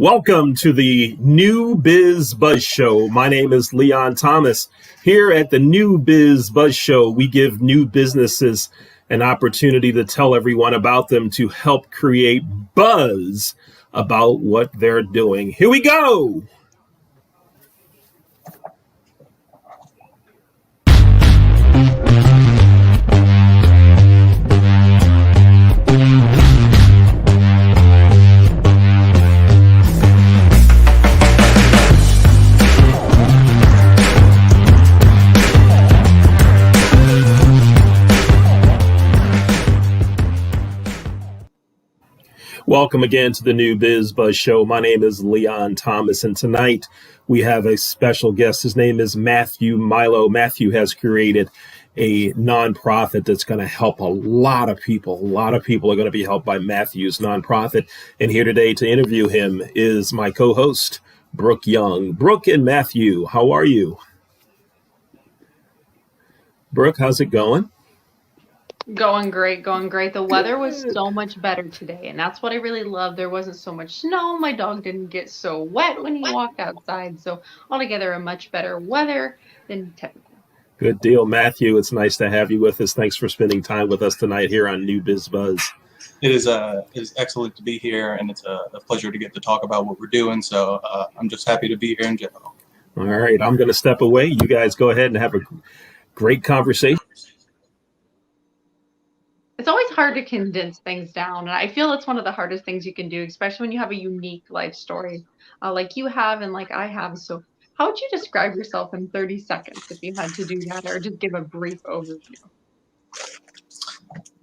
Welcome to the new Biz Buzz Show. My name is Leon Thomas. Here at the new Biz Buzz Show, we give new businesses an opportunity to tell everyone about them to help create buzz about what they're doing. Here we go. Welcome again to the new Biz Buzz Show. My name is Leon Thomas, and tonight we have a special guest. His name is Matthew Milo. Matthew has created a nonprofit that's going to help a lot of people. A lot of people are going to be helped by Matthew's nonprofit. And here today to interview him is my co-host, Brooke Young. Brooke and Matthew, how are you? Brooke, how's it going? Going great. The weather was so much better today, and that's what I really love. There wasn't so much snow. My dog didn't get so wet when he walked outside. So altogether, a much better weather than typical. Good deal, Matthew. It's nice to have you with us. Thanks for spending time with us tonight here on New Biz Buzz. It is excellent to be here, and it's a pleasure to get to talk about what we're doing. So I'm just happy to be here in general. All right, I'm going to step away. You guys go ahead and have a great conversation. It's always hard to condense things down, and I feel that's one of the hardest things you can do, especially when you have a unique life story like you have and like I have. So how would you describe yourself in 30 seconds if you had to do that, or just give a brief overview?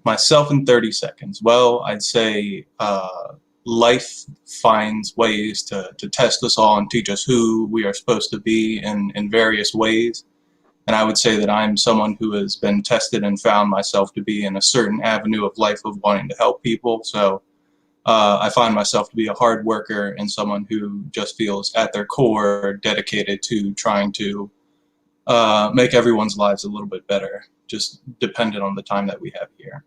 Myself in 30 seconds. Well, I'd say life finds ways to test us all and teach us who we are supposed to be in various ways. And I would say that I'm someone who has been tested and found myself to be in a certain avenue of life of wanting to help people. So I find myself to be a hard worker and someone who just feels at their core dedicated to trying to make everyone's lives a little bit better, just dependent on the time that we have here.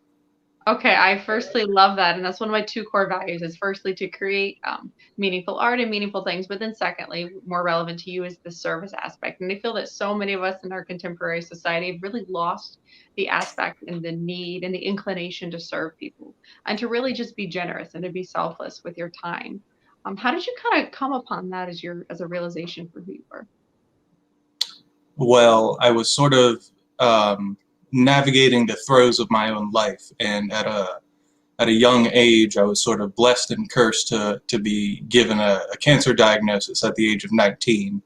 Okay, I firstly love that, and that's one of my two core values is firstly to create meaningful art and meaningful things, but then secondly, more relevant to you is the service aspect. And I feel that so many of us in our contemporary society have really lost the aspect and the need and the inclination to serve people and to really just be generous and to be selfless with your time. How did you kind of come upon that as a realization for who you were? Well, I was sort of navigating the throes of my own life, and at a young age I was sort of blessed and cursed to be given a cancer diagnosis at the age of 19.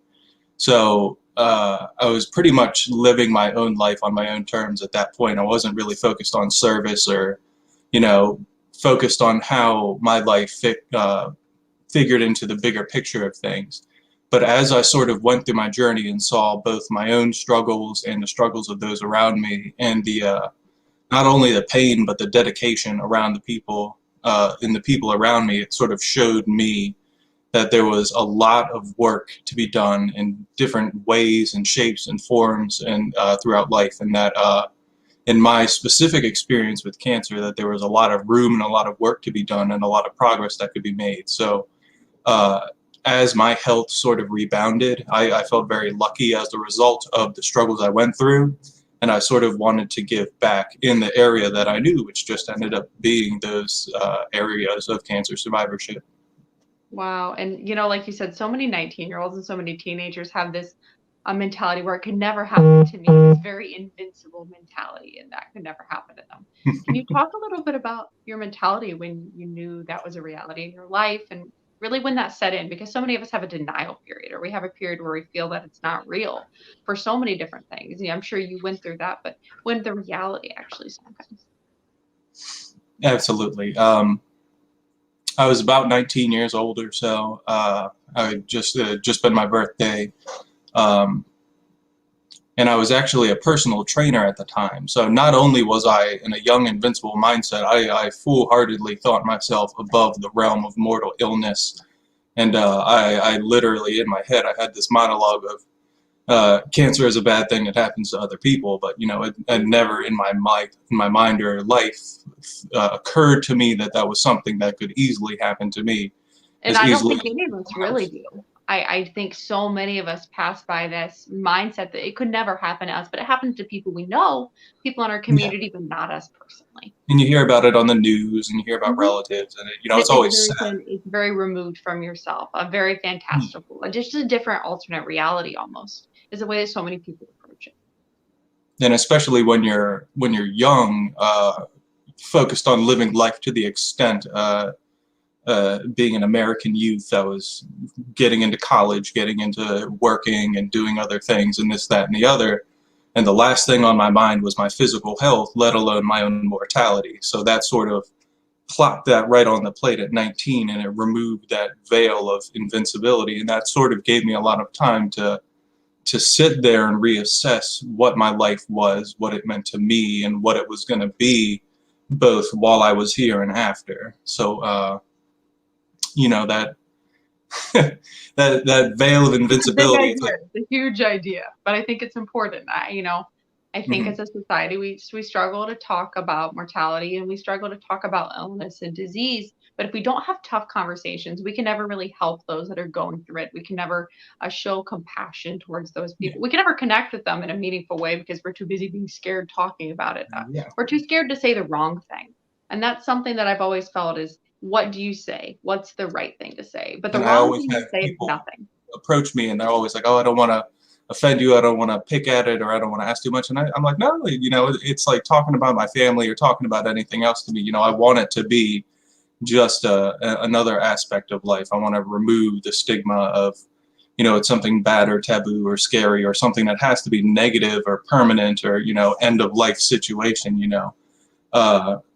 So I was pretty much living my own life on my own terms at that point. I wasn't really focused on service or focused on how my life figured into the bigger picture of things. But as I sort of went through my journey and saw both my own struggles and the struggles of those around me, and the not only the pain but the dedication around the people and the people around me, it sort of showed me that there was a lot of work to be done in different ways and shapes and forms and throughout life, and that in my specific experience with cancer, that there was a lot of room and a lot of work to be done and a lot of progress that could be made. So as my health sort of rebounded, I felt very lucky as a result of the struggles I went through, and I sort of wanted to give back in the area that I knew, which just ended up being those areas of cancer survivorship. Wow. And, like you said, so many 19-year-olds and so many teenagers have this mentality where it could never happen to me, this very invincible mentality, and that could never happen to them. Can you talk a little bit about your mentality when you knew that was a reality in your life, and really when that set in? Because so many of us have a denial period, or we have a period where we feel that it's not real for so many different things. I'm sure you went through that, but when the reality actually sometimes. Absolutely. I was about 19 years old or so. I just been my birthday. And I was actually a personal trainer at the time. So not only was I in a young, invincible mindset, I foolhardily thought myself above the realm of mortal illness. And I literally, in my head, I had this monologue of cancer is a bad thing that happens to other people, but it never in my mind or life occurred to me that that was something that could easily happen to me. And as I don't easily think any of us really do. I think so many of us pass by this mindset that it could never happen to us, but it happens to people we know, people in our yeah. community, but not us personally. And you hear about it on the news, and you hear about Mhm. relatives, and And it's always it's very removed from yourself, a very sad. fantastical, just a different alternate reality almost is the way that so many people approach it. And especially when you're young, focused on living life to the extent, being an American youth, I was getting into college, getting into working and doing other things and this, that, and the other. And the last thing on my mind was my physical health, let alone my own mortality. So that sort of plopped that right on the plate at 19, and it removed that veil of invincibility. And that sort of gave me a lot of time to sit there and reassess what my life was, what it meant to me, and what it was going to be, both while I was here and after. So, that that veil of It's a big invincibility. It's idea. like, It's a huge idea, but I think it's important. I think mhm, as a society, we struggle to talk about mortality and we struggle to talk about illness and disease. But if we don't have tough conversations, we can never really help those that are going through it. We can never show compassion towards those yeah, people. We can never connect with them in a meaningful way because we're too busy being scared talking about it. yeah. We're too scared to say the wrong thing. And that's something that I've always felt is what do you say? What's the right thing to say? But the And I wrong always thing to have say is people nothing. approach me, and they're always like, "Oh, I don't want to offend you. I don't want to pick at it, or I don't want to ask too much." And I'm like, "No, it's like talking about my family or talking about anything else to me. I want it to be just another aspect of life. I want to remove the stigma of, it's something bad or taboo or scary or something that has to be negative or permanent or, end of life situation,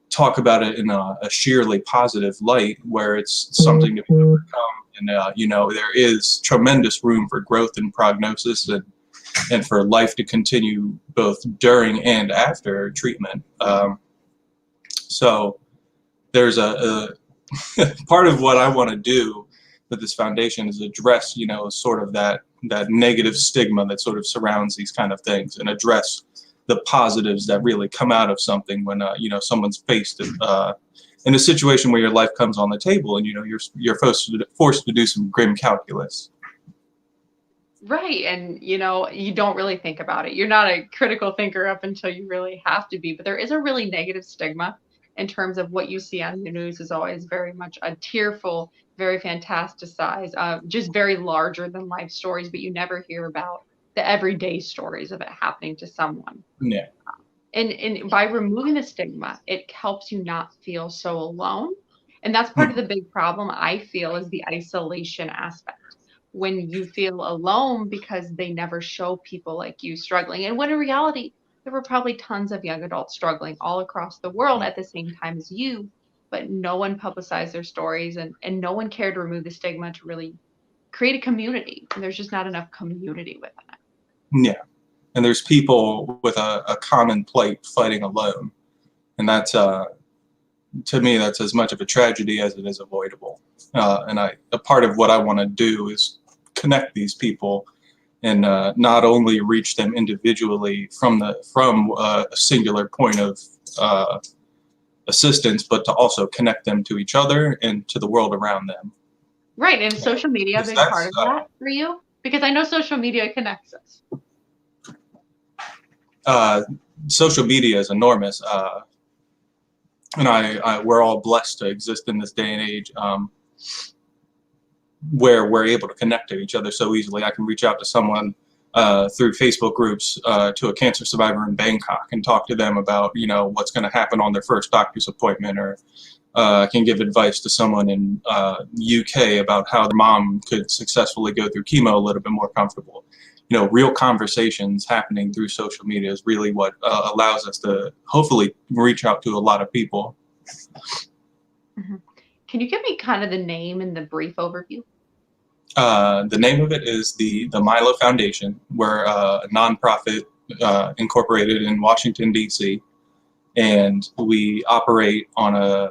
talk about it in a sheerly positive light where it's something to be overcome. And, there is tremendous room for growth and prognosis and for life to continue both during and after treatment. So there's a part of what I want to do with this foundation is address, sort of that negative stigma that sort of surrounds these kind of things, and address the positives that really come out of something when someone's faced in a situation where your life comes on the table, and you're forced to do some grim calculus. Right. And, you don't really think about it. You're not a critical thinker up until you really have to be. But there is a really negative stigma in terms of what you see on the news is always very much a tearful, very fantasticized, just very larger than life stories. But you never hear about the everyday stories of it happening to someone. Yeah. And by removing the stigma, it helps you not feel so alone. And that's part of the big problem I feel is the isolation aspect. When you feel alone because they never show people like you struggling. And when in reality, there were probably tons of young adults struggling all across the world at the same time as you, but no one publicized their stories and no one cared to remove the stigma to really create a community. And there's just not enough community within it. Yeah. And there's people with a common plight fighting alone. And that's, to me, that's as much of a tragedy as it is avoidable. And a part of what I want to do is connect these people and not only reach them individually from a singular point of assistance, but to also connect them to each other and to the world around them. Right. And social media a big part of that for you? Because I know social media connects us. Social media is enormous. And we're all blessed to exist in this day and age where we're able to connect to each other so easily. I can reach out to someone through Facebook groups to a cancer survivor in Bangkok and talk to them about, what's going to happen on their first doctor's appointment, or I can give advice to someone in UK about how their mom could successfully go through chemo a little bit more comfortable. Real conversations happening through social media is really what allows us to hopefully reach out to a lot of people. Mm-hmm. Can you give me kind of the name and the brief overview? The name of it is the Milo Foundation. We're a nonprofit incorporated in Washington, D.C., and we operate on a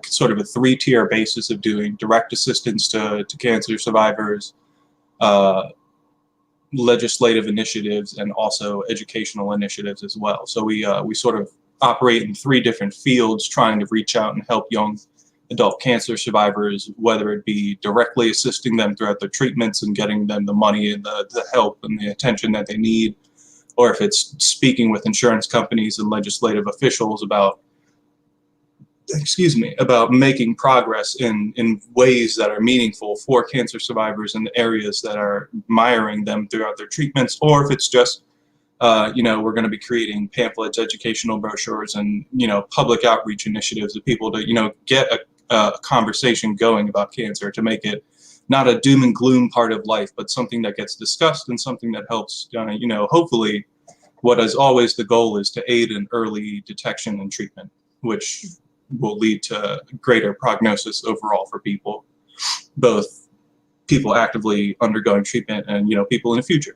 sort of a 3-tier basis of doing direct assistance to cancer survivors, legislative initiatives, and also educational initiatives as well. So we sort of operate in 3 different fields, trying to reach out and help young adult cancer survivors, whether it be directly assisting them throughout their treatments and getting them the money and the help and the attention that they need, or if it's speaking with insurance companies and legislative officials about, about making progress in ways that are meaningful for cancer survivors in the areas that are miring them throughout their treatments, or if it's just, we're going to be creating pamphlets, educational brochures, and, public outreach initiatives of people to, get a conversation going about cancer, to make it not a doom and gloom part of life, but something that gets discussed and something that helps, hopefully what is always the goal is to aid in early detection and treatment, which will lead to greater prognosis overall for people, both people actively undergoing treatment and, people in the future.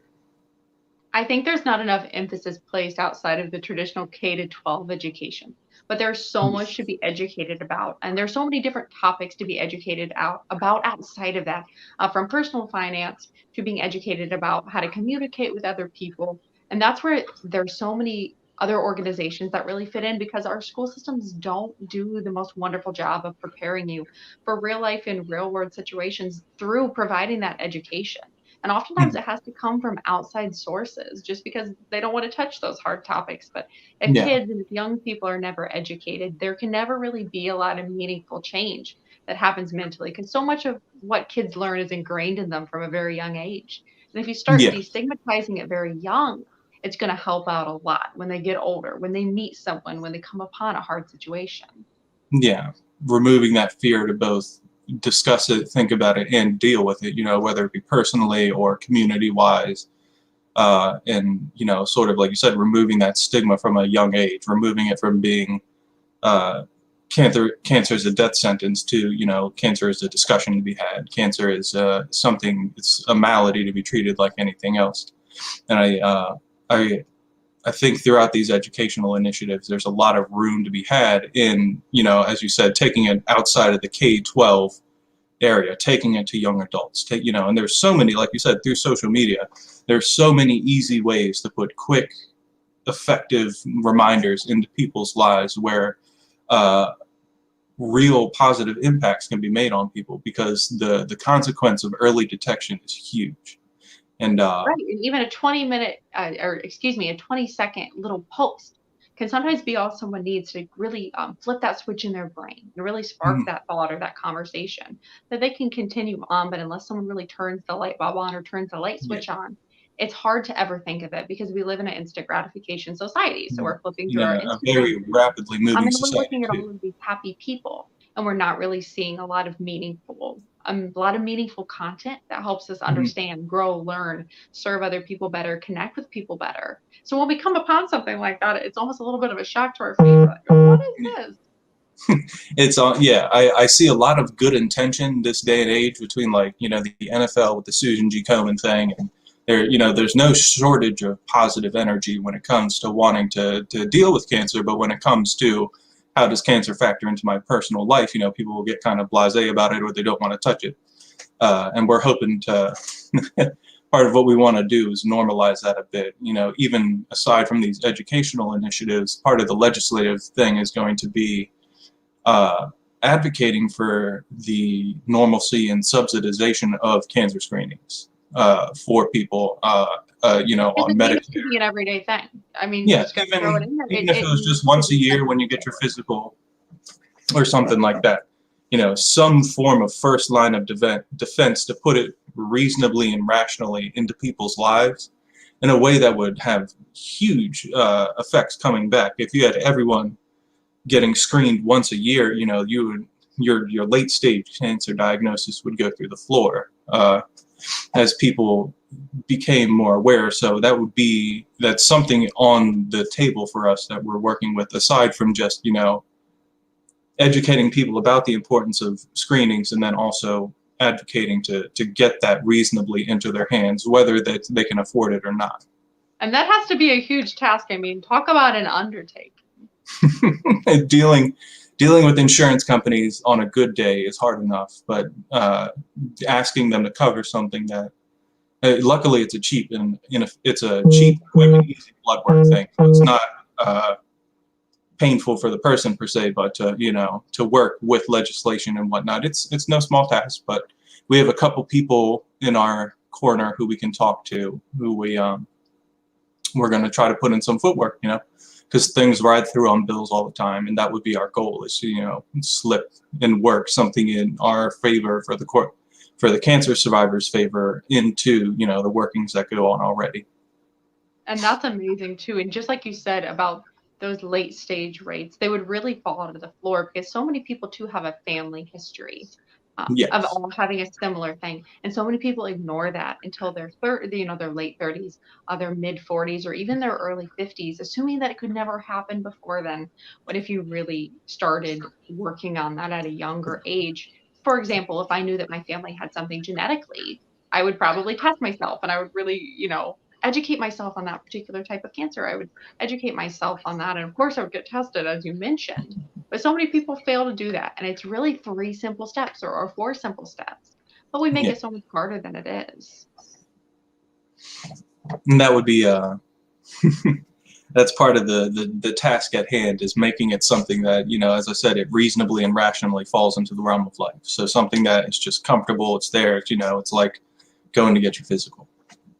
I think there's not enough emphasis placed outside of the traditional K to 12 education, but there's so much to be educated about, and there's so many different topics to be educated about outside of that, from personal finance to being educated about how to communicate with other people. And that's where there's so many other organizations that really fit in, because our school systems don't do the most wonderful job of preparing you for real life and real world situations through providing that education. And oftentimes it has to come from outside sources, just because they don't want to touch those hard topics. But if kids and if young people are never educated, there can never really be a lot of meaningful change that happens mentally, because so much of what kids learn is ingrained in them from a very young age. And if you start destigmatizing it very young, it's going to help out a lot when they get older, when they meet someone, when they come upon a hard situation. Yeah, removing that fear to both discuss it, think about it, and deal with it, whether it be personally or community-wise. And, sort of like you said, removing that stigma from a young age, removing it from being cancer is a death sentence to, cancer is a discussion to be had. Cancer is something, it's a malady to be treated like anything else. And I think throughout these educational initiatives, there's a lot of room to be had in, as you said, taking it outside of the K-12 area, taking it to young adults, and there's so many, like you said, through social media, there's so many easy ways to put quick, effective reminders into people's lives where real positive impacts can be made on people, because the consequence of early detection is huge. And right, and even a 20-second little post can sometimes be all someone needs to really flip that switch in their brain and really spark that thought or that conversation that they can continue on. But unless someone really turns the light bulb on or turns the light switch on, it's hard to ever think of it, because we live in an instant gratification society. So we're flipping through our Instagram, a very rapidly moving we're society looking at all of these happy people, and we're not really seeing a lot of meaningful content that helps us understand, grow, learn, serve other people better, connect with people better. So when we come upon something like that, it's almost a little bit of a shock to our faith. Like, what is this? It's I see a lot of good intention this day and age between, like, the NFL with the Susan G. Komen thing, and there's no shortage of positive energy when it comes to wanting to deal with cancer. But when it comes to how does cancer factor into my personal life, people will get kind of blasé about it, or they don't want to touch it. And we're hoping to, part of what we want to do is normalize that a bit. Even aside from these educational initiatives, part of the legislative thing is going to be advocating for the normalcy and subsidization of cancer screenings for people, on Medicare. It should be an everyday thing. I mean, just throw it in there. Even if it was just once a year when you get your physical or something like that, some form of first line of defense to put it reasonably and rationally into people's lives in a way that would have huge effects coming back. If you had everyone getting screened once a year, your late stage cancer diagnosis would go through the floor as people became more aware. So that's something on the table for us that we're working with, aside from just, educating people about the importance of screenings, and then also advocating to get that reasonably into their hands, whether they can afford it or not. And that has to be a huge task. I mean, talk about an undertaking. Dealing with insurance companies on a good day is hard enough, but asking them to cover something that, luckily, it's a cheap quick and easy blood work thing. So it's not painful for the person per se, but to work with legislation and whatnot, it's no small task. But we have a couple people in our corner who we can talk to, who we're going to try to put in some footwork, because things ride through on bills all the time, and that would be our goal, is to slip and work something in our favor for the court, for the cancer survivors' favor, into the workings that go on already. And that's amazing too. And just like you said about those late stage rates, they would really fall to the floor because so many people too have a family history Yes. of all having a similar thing. And so many people ignore that until their their late 30s, their mid 40s, or even their early 50s, assuming that it could never happen before then. What if you really started working on that at a younger age? For example, if I knew that my family had something genetically, I would probably test myself and I would really, educate myself on that particular type of cancer. I would educate myself on that. And of course, I would get tested, as you mentioned. But so many people fail to do that. And it's really 3 simple steps or 4 simple steps. But we make it so much harder than it is. And that would be that's part of the task at hand, is making it something that, as I said, it reasonably and rationally falls into the realm of life. So something that is just comfortable, it's there, it's like going to get your physical.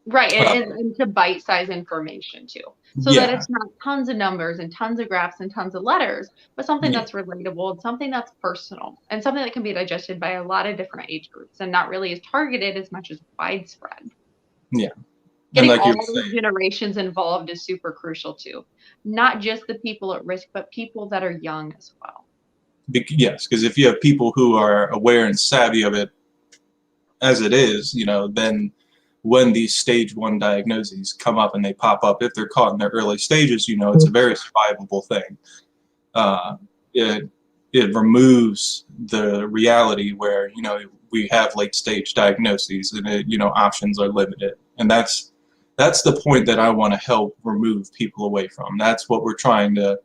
Right, and to bite-size information too, so that it's not tons of numbers and tons of graphs and tons of letters, but something that's relatable and something that's personal and something that can be digested by a lot of different age groups and not really as targeted as much as widespread. Yeah. Getting all the generations involved is super crucial too. Not just the people at risk, but people that are young as well. Yes, because if you have people who are aware and savvy of it as it is, then when these stage 1 diagnoses come up and they pop up, if they're caught in their early stages, it's a very survivable thing. It removes the reality where, we have late stage diagnoses and, options are limited. And that's the point that I want to help remove people away from. That's what we're trying to,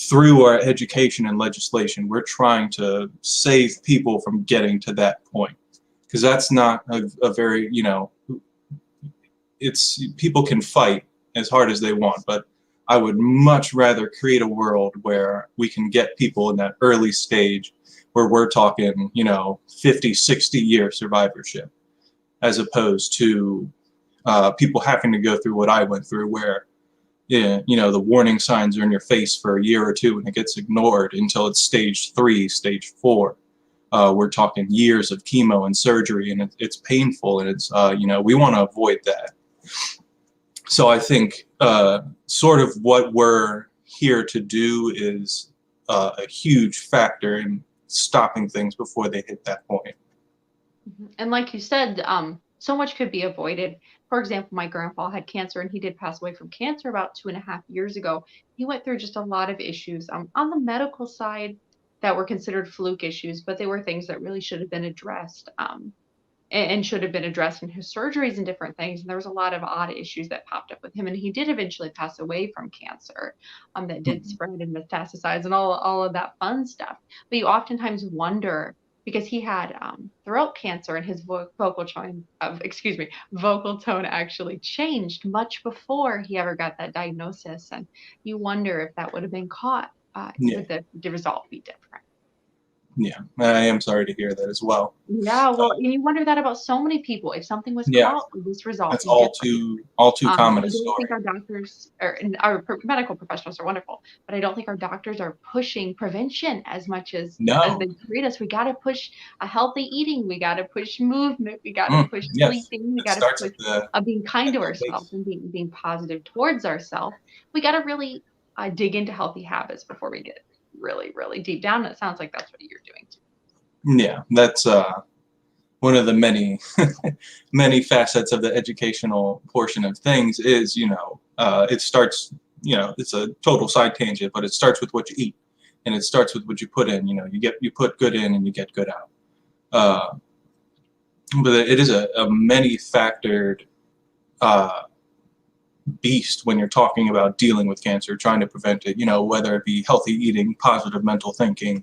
through our education and legislation, we're trying to save people from getting to that point. Because that's not a very, people can fight as hard as they want, but I would much rather create a world where we can get people in that early stage where we're talking, 50, 60-year survivorship, as opposed to people having to go through what I went through, where, the warning signs are in your face for a year or two and it gets ignored until it's stage 3, stage 4. We're talking years of chemo and surgery, and it's painful, and it's, we want to avoid that. So I think sort of what we're here to do is a huge factor in stopping things before they hit that point. And like you said, so much could be avoided. For example, my grandpa had cancer, and he did pass away from cancer about 2.5 years ago. He went through just a lot of issues on the medical side that were considered fluke issues, but they were things that really should have been addressed and should have been addressed in his surgeries and different things. And there was a lot of odd issues that popped up with him. And he did eventually pass away from cancer that did spread and metastasize and all of that fun stuff. But you oftentimes wonder, because he had throat cancer and his vocal tone actually changed much before he ever got that diagnosis. And you wonder if that would have been caught. Would the result be different? Yeah, I am sorry to hear that as well. Yeah, well, and you wonder that about so many people. If something was caught, would this result that's be all different? too common a I don't story. think our doctors and our medical professionals are wonderful, but I don't think our doctors are pushing prevention as much as they treat us. We got to push a healthy eating. We got to push movement. We got to push sleeping. We got to push being kind to ourselves and being positive towards ourselves. We got to really dig into healthy habits before we get really, really deep down. And it sounds like that's what you're doing too. Yeah, that's one of the many many facets of the educational portion of things is, it starts, it's a total side tangent, but it starts with what you eat, and it starts with what you put in. You put good in and you get good out. But it is a many-factored beast when you're talking about dealing with cancer, trying to prevent it, whether it be healthy eating, positive mental thinking,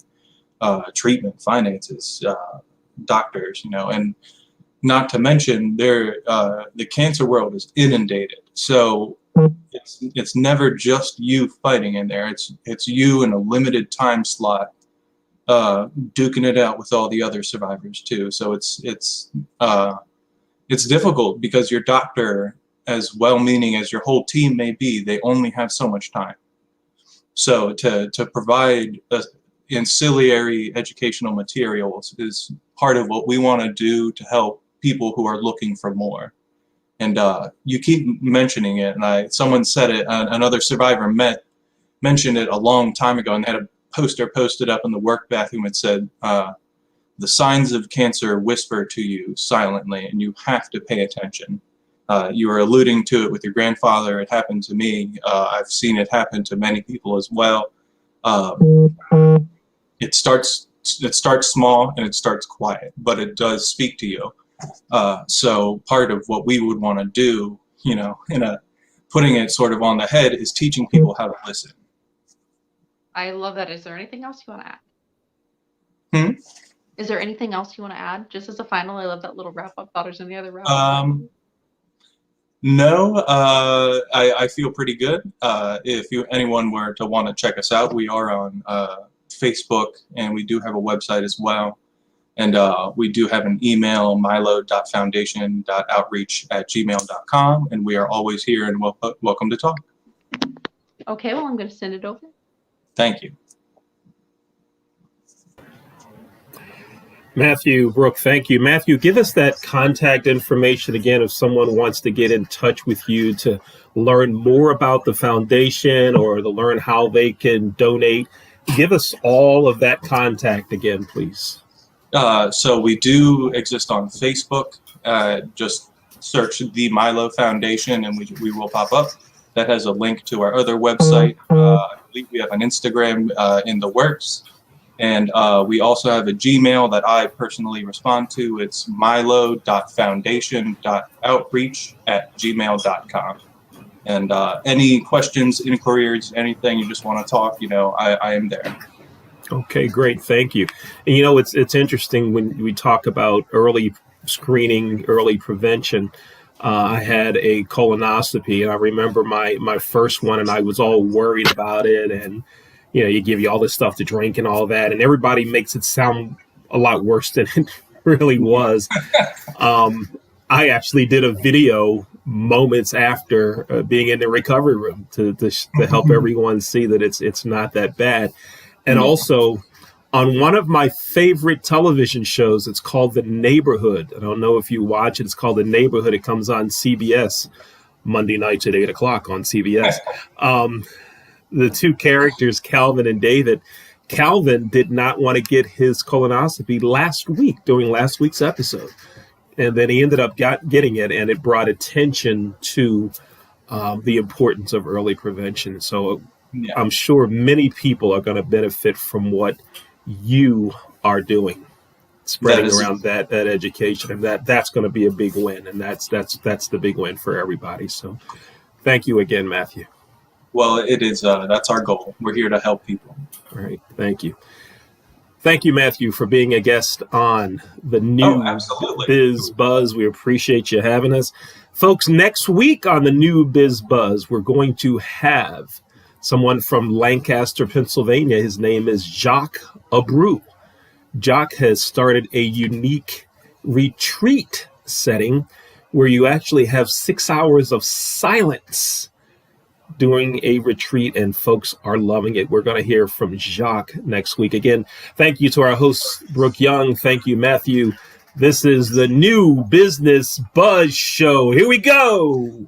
treatment, finances, doctors, and not to mention the cancer world is inundated. So it's never just you fighting in there. It's you in a limited time slot, duking it out with all the other survivors too. So it's difficult because your doctor, as well-meaning as your whole team may be, they only have so much time. So to provide ancillary educational materials is part of what we want to do to help people who are looking for more. And you keep mentioning it, and someone said it, another survivor mentioned it a long time ago, and they had a poster posted up in the work bathroom that said, the signs of cancer whisper to you silently, and you have to pay attention. You were alluding to it with your grandfather. It happened to me. I've seen it happen to many people as well. It starts small and it starts quiet, but it does speak to you. So part of what we would want to do, putting it sort of on the head, is teaching people how to listen. I love that. Is there anything else you want to add? Is there anything else you want to add? Just as a final, I love that little wrap-up. Thought there's any other wrap-up? No, I feel pretty good. If anyone were to want to check us out, we are on Facebook, and we do have a website as well. And we do have an email, milo.foundation.outreach@gmail.com, and we are always here and welcome to talk. Okay, well, I'm going to send it over. Thank you. Matthew, Brooke, thank you. Matthew, give us that contact information again if someone wants to get in touch with you to learn more about the foundation or to learn how they can donate. Give us all of that contact again, please. So we do exist on Facebook. Just search the Milo Foundation and we will pop up. That has a link to our other website. I believe we have an Instagram in the works. And we also have a Gmail that I personally respond to. It's milo.foundation.outreach@gmail.com. And any questions, inquiries, anything you just want to talk, I am there. Okay, great. Thank you. And it's interesting when we talk about early screening, early prevention. I had a colonoscopy, and I remember my first one, and I was all worried about it. And you give you all this stuff to drink and all that, and everybody makes it sound a lot worse than it really was. I actually did a video moments after being in the recovery room to help everyone see that it's not that bad. And also, on one of my favorite television shows, it's called The Neighborhood. I don't know if you watch it. It's called The Neighborhood. It comes on CBS Monday nights at 8 o'clock on CBS. The two characters, Calvin and David, Calvin did not want to get his colonoscopy last week during last week's episode. And then he ended up getting it, and it brought attention to the importance of early prevention. So I'm sure many people are going to benefit from what you are doing, spreading around that education, and that's going to be a big win. And that's the big win for everybody. So thank you again, Matthew. Well, it is. That's our goal. We're here to help people. All right. Thank you. Thank you, Matthew, for being a guest on the new Biz Buzz. We appreciate you having us. Folks, next week on the new Biz Buzz, we're going to have someone from Lancaster, Pennsylvania. His name is Jacques Abreu. Jacques has started a unique retreat setting where you actually have 6 hours of silence during a retreat, and folks are loving it. We're going to hear from Jacques next week. Again, thank you to our host, Brooke Young. Thank you, Matthew. This is the new Business Buzz Show. Here we go.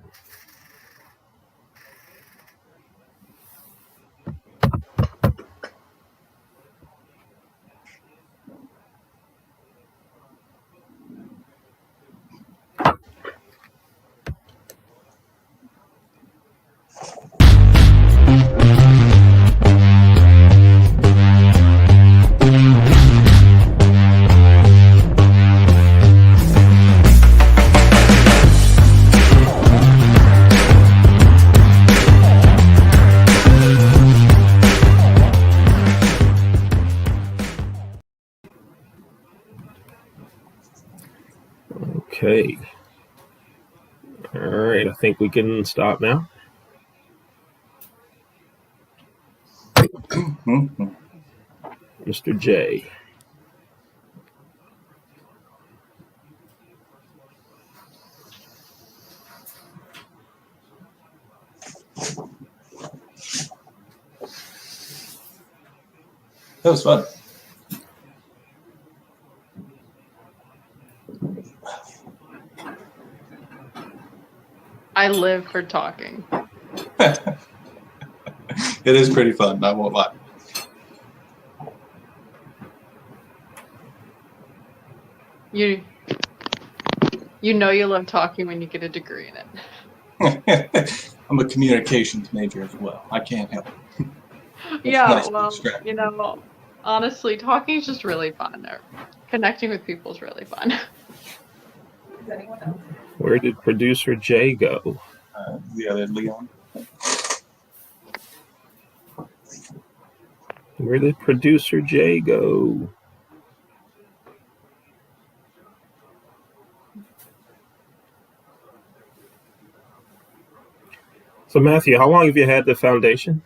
Okay. All right. I think we can stop now. Mhm. Mr. J. That was fun. I live for talking. It is pretty fun, I won't lie. You know you love talking when you get a degree in it. I'm a communications major as well. I can't help it. It's Yeah, nice to well, distract. you know, honestly, talking is just really fun. Or connecting with people is really fun. Is anyone else? Where did producer J go? The other Leon. Where did producer J go? So Matthew, how long have you had the foundation?